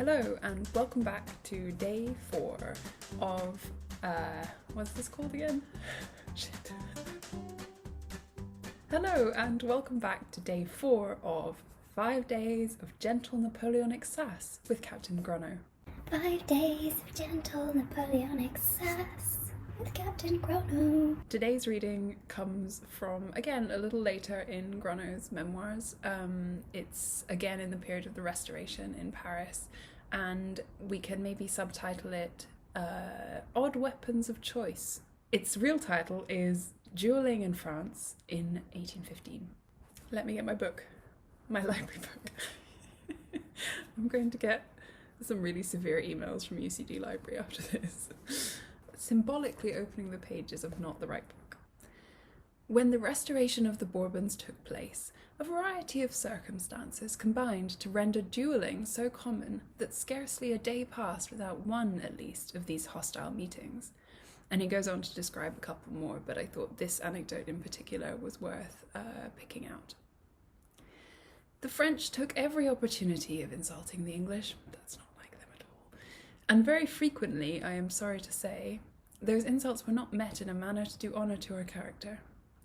Hello and welcome back to day 4 of, what's this called again? Shit. Hello and welcome back to day 4 of 5 days of gentle Napoleonic sass with Captain Gronow. 5 days of gentle Napoleonic sass with Captain Gronow. Today's reading comes from, again, a little later in Gronow's memoirs. It's again in the period of the Restoration in Paris, and we can maybe subtitle it Odd Weapons of Choice. Its real title is Duelling in France in 1815. Let me get my book, my library book. I'm going to get some really severe emails from UCD Library after this. Symbolically opening the pages of Not the Right Book. When the restoration of the Bourbons took place, a variety of circumstances combined to render duelling so common that scarcely a day passed without one, at least, of these hostile meetings. And he goes on to describe a couple more, but I thought this anecdote in particular was worth picking out. The French took every opportunity of insulting the English. That's not like them at all. And very frequently, I am sorry to say, those insults were not met in a manner to do honour to our character.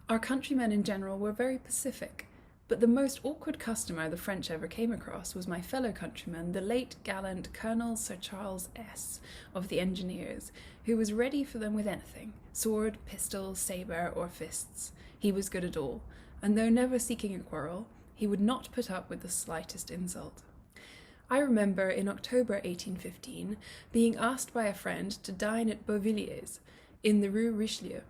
Our countrymen in general were very pacific, but the most awkward customer the French ever came across was my fellow countryman, the late gallant Colonel Sir Charles S. of the Engineers, who was ready for them with anything, sword, pistol, sabre, or fists. He was good at all, and though never seeking a quarrel, he would not put up with the slightest insult. I remember in October 1815 being asked by a friend to dine at Beauvilliers in the Rue Richelieu,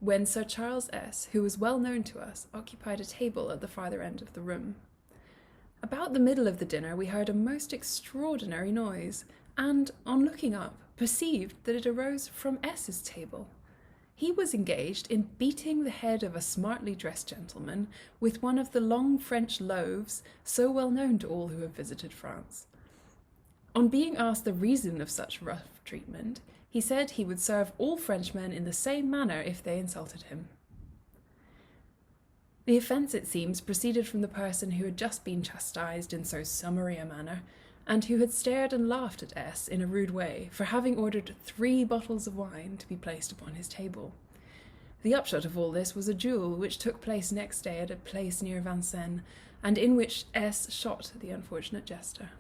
when Sir Charles S., who was well known to us, occupied a table at the farther end of the room. About the middle of the dinner we heard a most extraordinary noise, and, on looking up, perceived that it arose from S.'s table. He was engaged in beating the head of a smartly dressed gentleman with one of the long French loaves so well known to all who have visited France. On being asked the reason of such rough treatment, he said he would serve all Frenchmen in the same manner if they insulted him. The offence, it seems, proceeded from the person who had just been chastised in so summary a manner, and who had stared and laughed at S. in a rude way for having ordered 3 bottles of wine to be placed upon his table. The upshot of all this was a duel which took place next day at a place near Vincennes, and in which S. shot the unfortunate jester.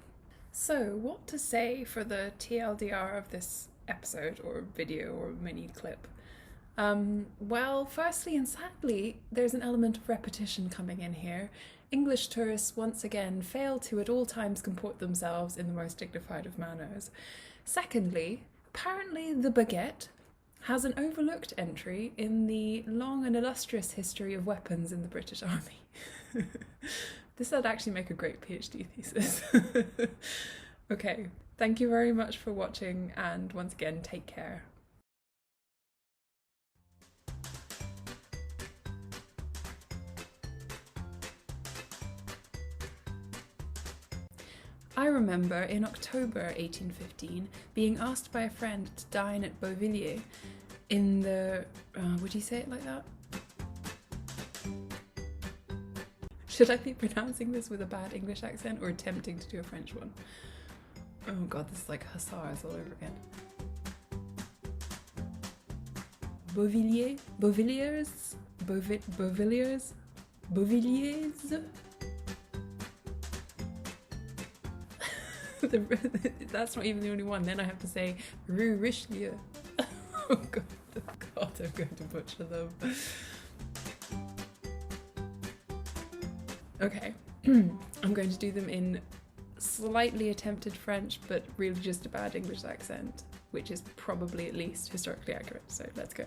So, what to say for the TLDR of this episode, or video, or mini clip? Well, firstly and sadly, there's an element of repetition coming in here. English tourists once again fail to at all times comport themselves in the most dignified of manners. Secondly, apparently the Baguette has an overlooked entry in the long and illustrious history of weapons in the British Army. This would actually make a great PhD thesis. Okay, thank you very much for watching, and once again, take care. I remember in October 1815 being asked by a friend to dine at Beauvilliers in the... would you say it like that? Should I be pronouncing this with a bad English accent or attempting to do a French one? Oh god, this is like hussars all over again. Beauvilliers? Beauvilliers? Beauvilliers? Beauvilliers? That's not even the only one. Then I have to say Rue Richelieu. Oh god, I'm going to butcher them. Okay, I'm going to do them in slightly attempted French, but really just a bad English accent, which is probably at least historically accurate, so let's go.